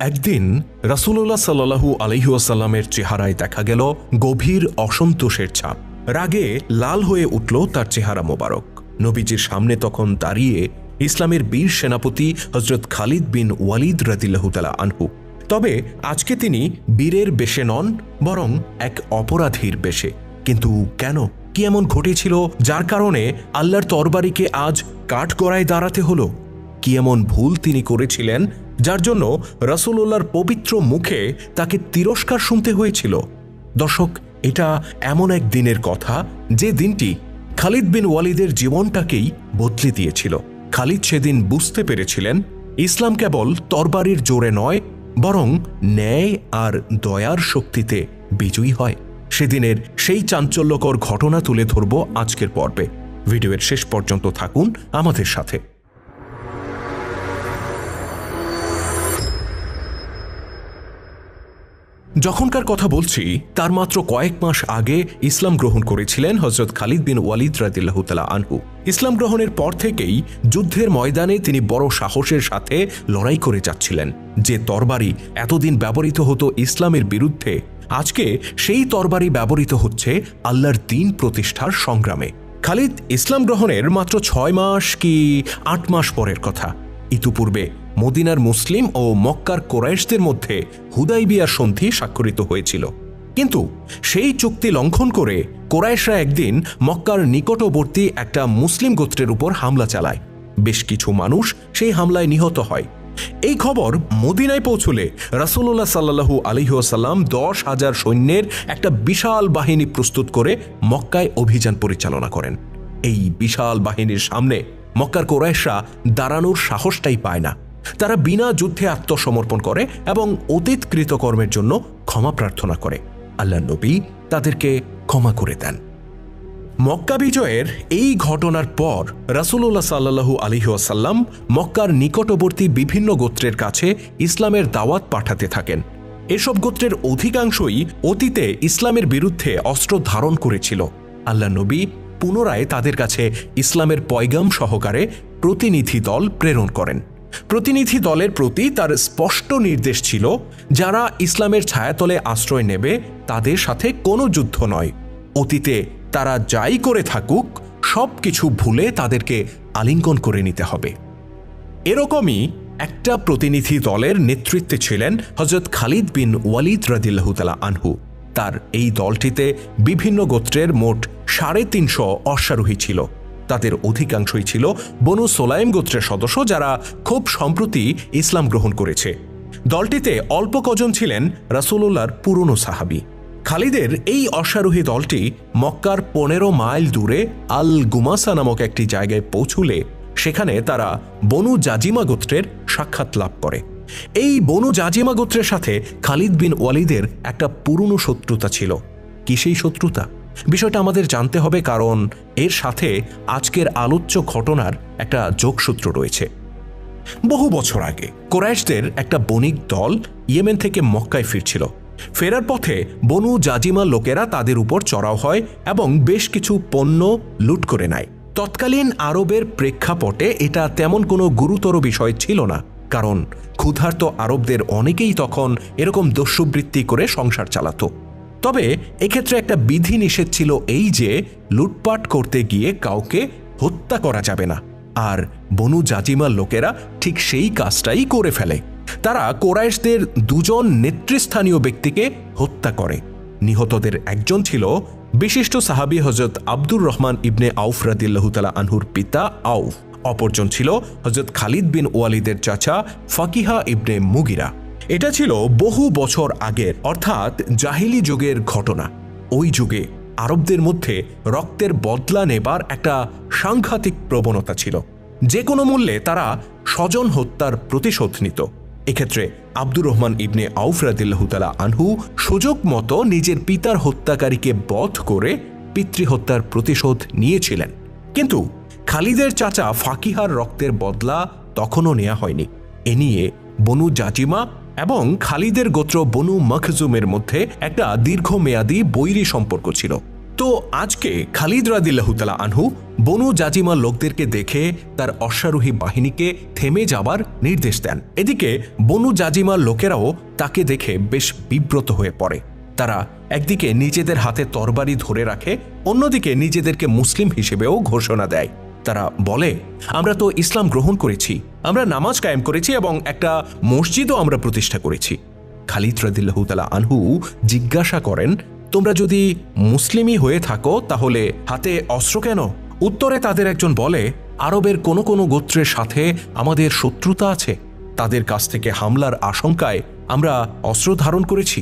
একদিন রাসূলুল্লাহ সাল্লাল্লাহু আলাইহি ওয়াসাল্লামের চেহারায় দেখা গেল গভীর অসন্তোষের ছাপ। রাগে লাল হয়ে উঠল তার চেহারা মোবারক। নবীজির সামনে তখন দাঁড়িয়ে ইসলামের বীর সেনাপতি হযরত খালিদ বিন ওয়ালিদ রাদিয়াল্লাহু তাআলা আনহু। তবে আজকে তিনি বীরের বেশে নন, বরং এক অপরাধীর বেশে। কিন্তু কেন? কি এমন ঘটেছিল যার কারণে আল্লাহর তরবারিকে আজ কাঠগড়ায় দাঁড়াতে হলো? কি এমন ভুল তিনি করেছিলেন যার জন্য রাসূলুল্লাহর পবিত্র মুখে তাকে তিরস্কার শুনতে হয়েছিল? দর্শক, এটা এমন এক দিনের কথা যে দিনটি খালিদ বিন ওয়ালিদের জীবনটাকেই বদলে দিয়েছিল। খালিদ সেদিন বুঝতে পেরেছিলেন ইসলাম কেবল তরবারির জোরে নয়, বরং ন্যায় আর দয়ার শক্তিতে বিজয়ী হয়। সেদিনের সেই চাঞ্চল্যকর ঘটনা তুলে ধরব আজকের পর্বে। ভিডিওর শেষ পর্যন্ত থাকুন আমাদের সাথে। যখনকার কথা বলছি তার মাত্র কয়েক মাস আগে ইসলাম গ্রহণ করেছিলেন হযরত খালিদ বিন ওয়ালিদ রাদিয়াল্লাহু তাআলা আনহু। ইসলাম গ্রহণের পর থেকেই যুদ্ধের ময়দানে তিনি বড় সাহসের সাথে লড়াই করে যাচ্ছিলেন। যে তরবারি এতদিন ব্যবহৃত হতো ইসলামের বিরুদ্ধে, আজকে সেই তরবারি ব্যবহৃত হচ্ছে আল্লাহর দ্বীন প্রতিষ্ঠার সংগ্রামে। খালিদ ইসলাম গ্রহণের মাত্র 6 মাস কি 8 মাস পরের কথা। ইতিপূর্বে মদিনার মুসলিম ও মক্কার কোরাইশদের মধ্যে হুদাইবিয়া সন্ধি স্বাক্ষরিত হয়েছিল। কিন্তু সেই চুক্তি লঙ্ঘন করে কোরাইশরা একদিন মক্কার নিকটবর্তী একটা মুসলিম গোত্রের উপর হামলা চালায়। বেশ কিছু মানুষ সেই হামলায় নিহত হয়। এই খবর মদিনায় পৌঁছলে রাসূলুল্লাহ সাল্লাল্লাহু আলাইহি ওয়াসাল্লাম 10,000 সৈন্যের একটা বিশাল বাহিনী প্রস্তুত করে মক্কায় অভিযান পরিচালনা করেন। এই বিশাল বাহিনীর সামনে মক্কার কোরাইশরা দাঁড়ানোর সাহসটাই পায় না। তারা বিনা যুদ্ধে আত্মসমর্পণ করে এবং অতীত কৃতকর্মের জন্য ক্ষমা প্রার্থনা করে। আল্লাহর নবী তাদেরকে ক্ষমা করে দেন। মক্কা বিজয়ের এই ঘটনার পর রাসূলুল্লাহ সাল্লাল্লাহু আলাইহি ওয়াসাল্লাম মক্কার নিকটবর্তী বিভিন্ন গোত্রের কাছে ইসলামের দাওয়াত পাঠাতে থাকেন। এসব গোত্রের অধিকাংশই অতীতে ইসলামের বিরুদ্ধে অস্ত্র ধারণ করেছিল। আল্লাহর নবী পুনরায় তাদের কাছে ইসলামের পয়গাম সহকারে প্রতিনিধি দল প্রেরণ করেন। প্রতিনিধি দলের প্রতি তার স্পষ্ট নির্দেশ ছিল, যারা ইসলামের ছায়াতলে আশ্রয় নেবে তাদের সাথে কোনো যুদ্ধ নয়। অতীতে তারা যাই করে থাকুক সব কিছু ভুলে তাদেরকে আলিঙ্গন করে নিতে হবে। এরকমই একটা প্রতিনিধি দলের নেতৃত্বে ছিলেন হযরত খালিদ বিন ওয়ালিদ রাদিয়াল্লাহু তাআলা আনহু। তার এই দলটিতে বিভিন্ন গোত্রের মোট 350 অশ্বারোহী ছিল। তাদের অধিকাংশই ছিল বনু সোলাইম গোত্রের সদস্য, যারা খুব সম্প্রতি ইসলাম গ্রহণ করেছে। দলটিতে অল্প কজন ছিলেন রাসূলুল্লাহর পুরনো সাহাবী। খালিদের এই অশ্বারোহী দলটি মক্কার 15 মাইল দূরে আল গুমাসা নামক একটি জায়গায় পৌঁছলে সেখানে তারা বনু জাজিমা গোত্রের সাক্ষাৎ লাভ করে। এই বনু জাজিমা গোত্রের সাথে খালিদ বিন ওয়ালিদের একটা পুরনো শত্রুতা ছিল। কি সেই শত্রুতা? বিষয়টা আমাদের জানতে হবে, কারণ এর সাথে আজকের আলোচ্য ঘটনার একটা যোগসূত্র রয়েছে। বহু বছর আগে কোরাইশদের একটা বণিক দল ইয়েমেন থেকে মক্কায় ফিরছিল। ফেরার পথে বনু জাজিমা লোকেরা তাদের উপর চড়াও হয় এবং বেশ কিছু পণ্য লুট করে নেয়। তৎকালীন আরবের প্রেক্ষাপটে এটা তেমন কোনো গুরুতর বিষয় ছিল না, কারণ ক্ষুধার্ত আরবদের অনেকেই তখন এরকম দস্যুবৃত্তি করে সংসার চালাতো। তবে এক্ষেত্রে একটা বিধি নিষেধ ছিল, এই যে লুটপাট করতে গিয়ে কাউকে হত্যা করা যাবে না। আর বনু জাজিমার লোকেরা ঠিক সেই কাজটাই করে ফেলে। তারা কোরাইশদের 2 নেতৃস্থানীয় ব্যক্তিকে হত্যা করে। নিহতদের একজন ছিল বিশিষ্ট সাহাবী হযরত আব্দুর রহমান ইবনে আউফ রাদিয়াল্লাহু তাআলা আনহুর পিতা আউফ। অপরজন ছিল হযরত খালিদ বিন ওয়ালিদের চাচা ফাকিহা ইবনে মুগিরা। এটা ছিল বহু বছর আগের, অর্থাৎ জাহিলি যুগের ঘটনা। ওই যুগে আরবদের মধ্যে রক্তের বদলা নেবার একটা সাংঘাতিক প্রবণতা ছিল। যে কোনো মূল্যে তারা স্বজন হত্যার প্রতিশোধ নিত। এক্ষেত্রে আব্দুর রহমান ইবনে আউফ রাদিয়াল্লাহু তাআলা আনহু সুযোগ মতো নিজের পিতার হত্যাকারীকে বধ করে পিতৃহত্যার প্রতিশোধ নিয়েছিলেন। কিন্তু খালিদের চাচা ফাকিহার রক্তের বদলা তখনও নেওয়া হয়নি। এ নিয়ে বনু জাজিমা এবং খালিদের গোত্র বনু মখজুমের মধ্যে একটা দীর্ঘমেয়াদী বৈরী সম্পর্ক ছিল। তো আজকে খালিদ রাদিয়াল্লাহু তাআলা আনহু বনু জাজিমার লোকদেরকে দেখে তার অশ্বারোহী বাহিনীকে থেমে যাবার নির্দেশ দেন। এদিকে বনু জাজিমার লোকেরাও তাকে দেখে বেশ বিব্রত হয়ে পড়ে। তারা একদিকে নিজেদের হাতে তরবারি ধরে রাখে, অন্যদিকে নিজেদেরকে মুসলিম হিসেবেও ঘোষণা দেয়। তারা বলে, আমরা তো ইসলাম গ্রহণ করেছি, আমরা নামাজ কায়েম করেছি এবং একটা মসজিদও আমরা প্রতিষ্ঠা করেছি। খালিদ রাদিয়াল্লাহু তাআলা আনহু জিজ্ঞাসা করেন, তোমরা যদি মুসলিমই হয়ে থাকো তাহলে হাতে অস্ত্র কেন? উত্তরে তাদের একজন বলে, আরবের কোনো কোনো গোত্রের সাথে আমাদের শত্রুতা আছে, তাদের কাছ থেকে হামলার আশঙ্কায় আমরা অস্ত্র ধারণ করেছি।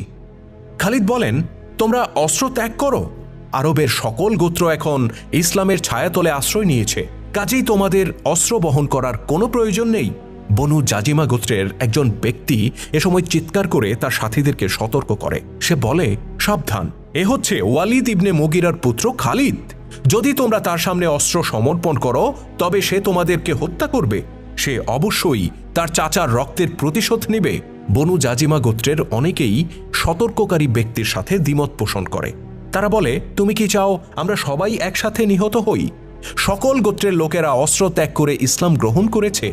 খালিদ বলেন, তোমরা অস্ত্র ত্যাগ করো, আরবের সকল গোত্র এখন ইসলামের ছায়াতলে আশ্রয় নিয়েছে, কাজেই তোমাদের অস্ত্র বহন করার কোনো প্রয়োজন নেই। বনু জাজিমা গোত্রের একজন ব্যক্তি এ সময় চিৎকার করে তার সাথীদেরকে সতর্ক করে। সে বলে, সাবধান, এ হচ্ছে ওয়ালিদ ইবনে মুগিরার পুত্র খালিদ। যদি তোমরা তার সামনে অস্ত্র সমর্পণ করো তবে সে তোমাদেরকে হত্যা করবে। সে অবশ্যই তার চাচার রক্তের প্রতিশোধ নেবে। বনু জাজিমা গোত্রের অনেকেই সতর্ককারী ব্যক্তির সাথে দ্বিমত পোষণ করে। তারা বলে, তুমি কি চাও আমরা সবাই একসাথে নিহত হই? সকল গোত্রের লোকেরা অস্ত্র ত্যাগ করে ইসলাম গ্রহণ করেছে,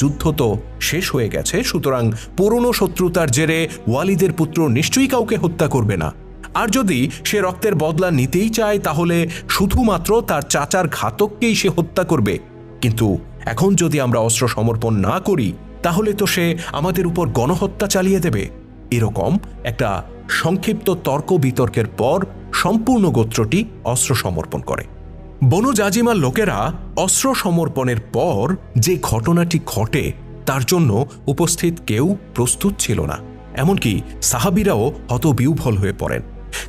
যুদ্ধ তো শেষ হয়ে গেছে, সুতরাং পুরনো শত্রুতার জেরে ওয়ালিদের পুত্র নিশ্চয়ই কাউকে হত্যা করবে না। আর যদি সে রক্তের বদলা নিতেই চায় তাহলে শুধুমাত্র তার চাচার ঘাতককেই সে হত্যা করবে। কিন্তু এখন যদি আমরা অস্ত্র সমর্পণ না করি তাহলে তো সে আমাদের উপর গণহত্যা চালিয়ে দেবে। এরকম একটা সংক্ষিপ্ত তর্ক বিতর্কের পর সম্পূর্ণ গোত্রটি অস্ত্র সমর্পণ করে। বনু জাজিমার লোকেরা অস্ত্র সমর্পণের পর যে ঘটনাটি ঘটে তার জন্য উপস্থিত কেউ প্রস্তুত ছিল না, এমনকি সাহাবীরাও হতবিহ্বল হয়ে পড়েন।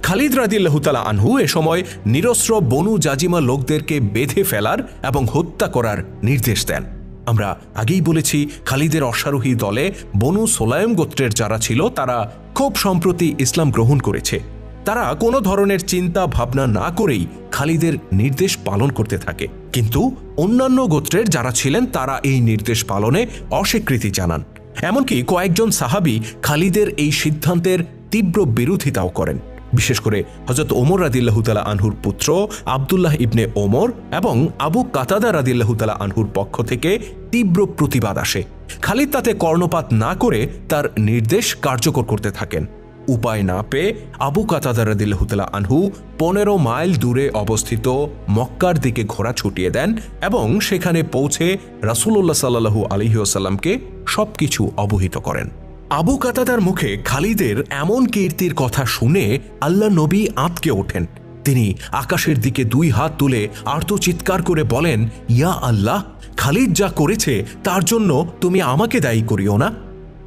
খালিদ রাদিয়াল্লাহু তাআলা আনহু এ সময় নিরস্ত্র বনু জাজিমা লোকদেরকে বেঁধে ফেলার এবং হত্যা করার নির্দেশ দেন। আমরা আগেই বলেছি, খালিদের অশ্বারোহী দলে বনু সোলাইম গোত্রের যারা ছিল তারা খুব সম্প্রতি ইসলাম গ্রহণ করেছে। তারা কোনো ধরনের চিন্তা ভাবনা না করেই খালিদের নির্দেশ পালন করতে থাকে, কিন্তু অন্যান্য গোত্রের যারা ছিলেন তারা এই নির্দেশ পালনে অস্বীকৃতি জানান। এমনকি কয়েকজন সাহাবী খালিদের এই সিদ্ধান্তের তীব্র বিরোধিতাও করেন। বিশেষ করে হযরত ওমর রাদিয়াল্লাহু তাআলা আনহুর পুত্র আব্দুল্লাহ ইবনে ওমর এবং আবু কাতাদা রাদিয়াল্লাহু তাআলা আনহুর পক্ষ থেকে তীব্র প্রতিবাদ আসে। খালিদ তাতে কর্ণপাত না করে তার নির্দেশ কার্যকর করতে থাকেন। উপায় না পেয়ে আবু কাতাদা রাদিয়াল্লাহু তাআলা আনহু 15 মাইল দূরে অবস্থিত মক্কার দিকে ঘোড়া ছুটিয়ে দেন এবং সেখানে পৌঁছে রাসূলুল্লাহ সাল্লাল্লাহু আলাইহি ওয়াসাল্লামকে সবকিছু অবহিত করেন। আবু কাতাদার মুখে খালিদের এমন কীর্তির কথা শুনে আল্লাহ নবী আঁতকে ওঠেন। তিনি আকাশের দিকে 2 হাত তুলে আর্তচিৎকার করে বলেন, ইয়া আল্লাহ, খালিদ যা করেছে তার জন্য তুমি আমাকে দায়ী করিও না।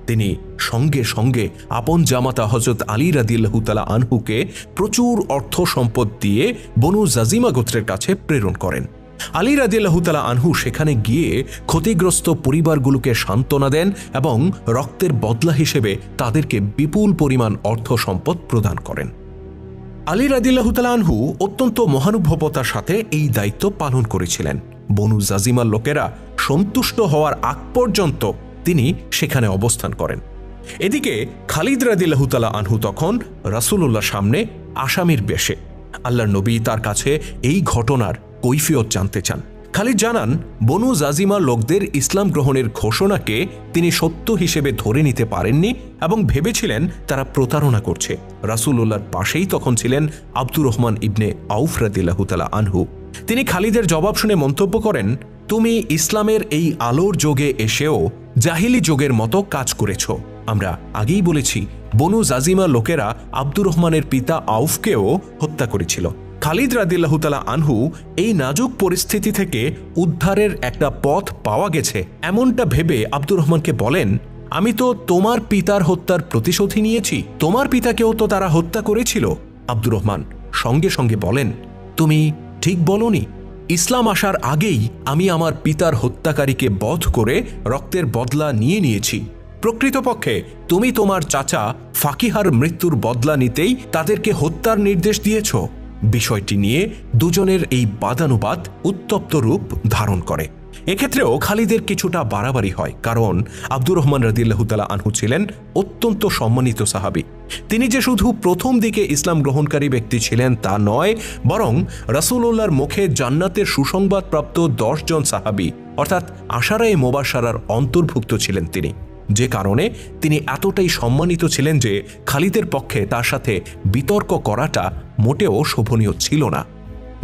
তিনি সঙ্গে সঙ্গে আপন জামাতা হযরত আলী রাদিয়াল্লাহু তাআলা আনহুকে প্রচুর অর্থ সম্পদ দিয়ে বনু জাজিমা গোত্রের কাছে প্রেরণ করেন। আলী রাদিয়াল্লাহু তাআলা আনহু সেখানে গিয়ে ক্ষতিগ্রস্ত পরিবারগুলোকে সান্ত্বনা দেন এবং রক্তের বদলা হিসেবে তাদেরকে বিপুল পরিমাণ অর্থ সম্পদ প্রদান করেন। আলী রাদিয়াল্লাহু তাআলা আনহু অত্যন্ত মহানুভবতার সাথে এই দায়িত্ব পালন করেছিলেন। বনু জাজিমার লোকেরা সন্তুষ্ট হওয়ার আগ পর্যন্ত তিনি সেখানে অবস্থান করেন। এদিকে খালিদ রাদিয়াল্লাহু তাআলা আনহু তখন রাসূলুল্লাহর সামনে আসামির বেশে। আল্লাহর নবী তার কাছে এই ঘটনার কৈফিয়ত জানতে চান। খালিদ জানান, বনু জাজিমার লোকদের ইসলাম গ্রহণের ঘোষণাকে তিনি সত্য হিসেবে ধরে নিতে পারেননি এবং ভেবেছিলেন তারা প্রতারণা করছে। রাসূলুল্লাহর পাশেই তখন ছিলেন আব্দুর রহমান ইবনে আউফ রাদিয়াল্লাহু তাআলা আনহু। তিনি খালিদের জবাব শুনে মন্তব্য করেন, তুমি ইসলামের এই আলোর যুগে এসেও জাহিলি যুগের মতো কাজ করেছ। আমরা আগেই বলেছি, বনু জাজিমা লোকেরা আব্দুর রহমানের পিতা আউফকেও হত্যা করেছিল। খালিদ রাদিয়াল্লাহু তাআলা আনহু এই নাজুক পরিস্থিতি থেকে উদ্ধারের একটা পথ পাওয়া গেছে এমনটা ভেবে আব্দুর রহমানকে বলেন, আমি তো তোমার পিতার হত্যার প্রতিশোধই নিয়েছি, তোমার পিতাকেও তো তারা হত্যা করেছিল। আব্দুর রহমান সঙ্গে সঙ্গে বলেন, তুমি ঠিক বলনি, ইসলাম আসার আগেই আমি আমার পিতার হত্যাকারীকে বধ করে রক্তের বদলা নিয়েছি। প্রকৃতপক্ষে তুমি তোমার চাচা ফাকিহার মৃত্যুর বদলা নিতেই তাদেরকে হত্যার নির্দেশ দিয়েছ। বিষয়টি নিয়ে দুজনের এই বাদানুবাদ উত্তপ্ত রূপ ধারণ করে। এক্ষেত্রেও খালিদের কিছুটা বাড়াবাড়ি হয়, কারণ আব্দুর রহমান রাদিয়াল্লাহু তাআলা আনহু ছিলেন অত্যন্ত সম্মানিত সাহাবী। তিনি যে শুধু প্রথম দিকে ইসলাম গ্রহণকারী ব্যক্তি ছিলেন তা নয়, বরং রাসূলুল্লাহর মুখে জান্নাতের সুসংবাদপ্রাপ্ত 10 জন সাহাবী অর্থাৎ আশারায়ে মুবাশশারার অন্তর্ভুক্ত ছিলেন তিনি, যে কারণে তিনি এতটাই সম্মানিত ছিলেন যে খালিদের পক্ষে তার সাথে বিতর্ক করাটা মোটেও শোভনীয় ছিল না।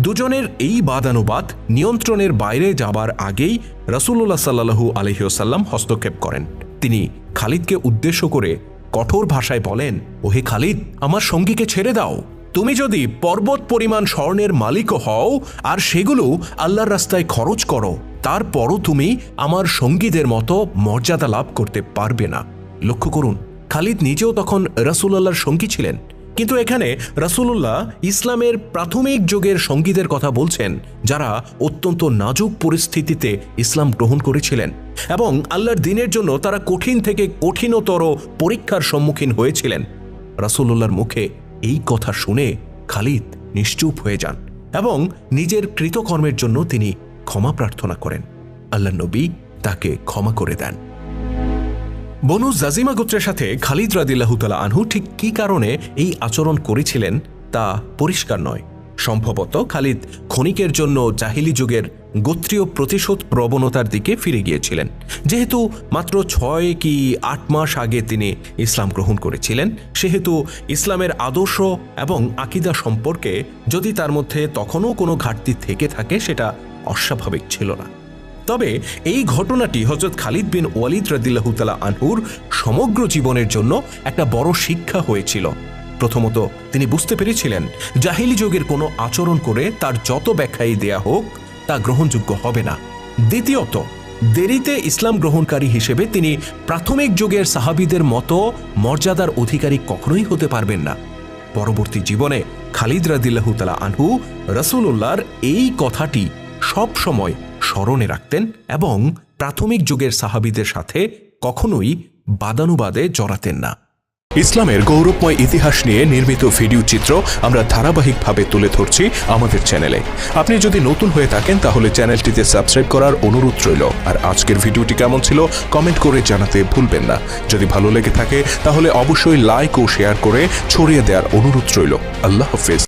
দুজনের এই বাদানুবাদ নিয়ন্ত্রণের বাইরে যাবার আগেই রাসূলুল্লাহ সাল্লাল্লাহু আলাইহি ওয়াসাল্লাম হস্তক্ষেপ করেন। তিনি খালিদকে উদ্দেশ্য করে কঠোর ভাষায় বলেন, ওহে খালিদ, আমার সঙ্গীকে ছেড়ে দাও। তুমি যদি পর্বত পরিমাণ স্বর্ণের মালিকও হও আর সেগুলো আল্লাহর রাস্তায় খরচ করো, তারপরও তুমি আমার সঙ্গীদের মতো মর্যাদা লাভ করতে পারবে না। লক্ষ্য করুন, খালিদ নিজেও তখন রাসূলুল্লাহর সঙ্গী ছিলেন, কিন্তু এখানে রাসূলুল্লাহ ইসলামের প্রাথমিক যুগের সঙ্গীদের কথা বলছেন, যারা অত্যন্ত নাজুক পরিস্থিতিতে ইসলাম গ্রহণ করেছিলেন এবং আল্লাহর দ্বীনের জন্য তারা কঠিন থেকে কঠিনতর পরীক্ষার সম্মুখীন হয়েছিলেন। রাসূলুল্লাহর মুখে এই কথা শুনে খালিদ নিশ্চুপ হয়ে যান এবং নিজের কৃতকর্মের জন্য তিনি ক্ষমা প্রার্থনা করেন। আল্লাহর নবী তাকে ক্ষমা করে দেন। বনু জাজিমা গোত্রের সাথে খালিদ রাদিয়াল্লাহু তাআলা আনহু ঠিক কী কারণে এই আচরণ করেছিলেন তা পরিষ্কার নয়। সম্ভবত খালিদ ক্ষণিকের জন্য জাহিলি যুগের গোত্রীয় প্রতিশোধ প্রবণতার দিকে ফিরে গিয়েছিলেন। যেহেতু মাত্র 6 কি 8 মাস আগে তিনি ইসলাম গ্রহণ করেছিলেন, সেহেতু ইসলামের আদর্শ এবং আকীদা সম্পর্কে যদি তার মধ্যে তখনও কোনো ঘাটতি থেকে থাকে, সেটা অস্বাভাবিক ছিল না। তবে এই ঘটনাটি হযরত খালিদ বিন ওয়ালিদ রাদিয়াল্লাহু তাআলা আনহুর সমগ্র জীবনের জন্য একটা বড় শিক্ষা হয়েছিল। প্রথমত, তিনি বুঝতে পেরেছিলেন জাহিলি যুগের কোনো আচরণ করে তার যত ব্যাখ্যাই দেয়া হোক তা গ্রহণযোগ্য হবে না। দ্বিতীয়ত, দেরিতে ইসলাম গ্রহণকারী হিসেবে তিনি প্রাথমিক যুগের সাহাবীদের মতো মর্যাদার অধিকারী কখনোই হতে পারবেন না। পরবর্তী জীবনে খালিদ রাদিয়াল্লাহু তাআলা আনহু রাসূলুল্লাহর এই কথাটি সব সময় স্মরণে রাখতেন এবং প্রাথমিক যুগের সাহাবীদের সাথে কখনোই বাদানুবাদে জড়াতেন না। ইসলামের গৌরবময় ইতিহাস নিয়ে নির্মিত ভিডিও চিত্র আমরা ধারাবাহিকভাবে তুলে ধরছি আমাদের চ্যানেলে। আপনি যদি নতুন হয়ে থাকেন তাহলে চ্যানেলটিতে সাবস্ক্রাইব করার অনুরোধ রইল। আর আজকের ভিডিওটি কেমন ছিল কমেন্ট করে জানাতে ভুলবেন না। যদি ভালো লেগে থাকে তাহলে অবশ্যই লাইক ও শেয়ার করে ছড়িয়ে দেওয়ার অনুরোধ রইল। আল্লাহ হাফেজ।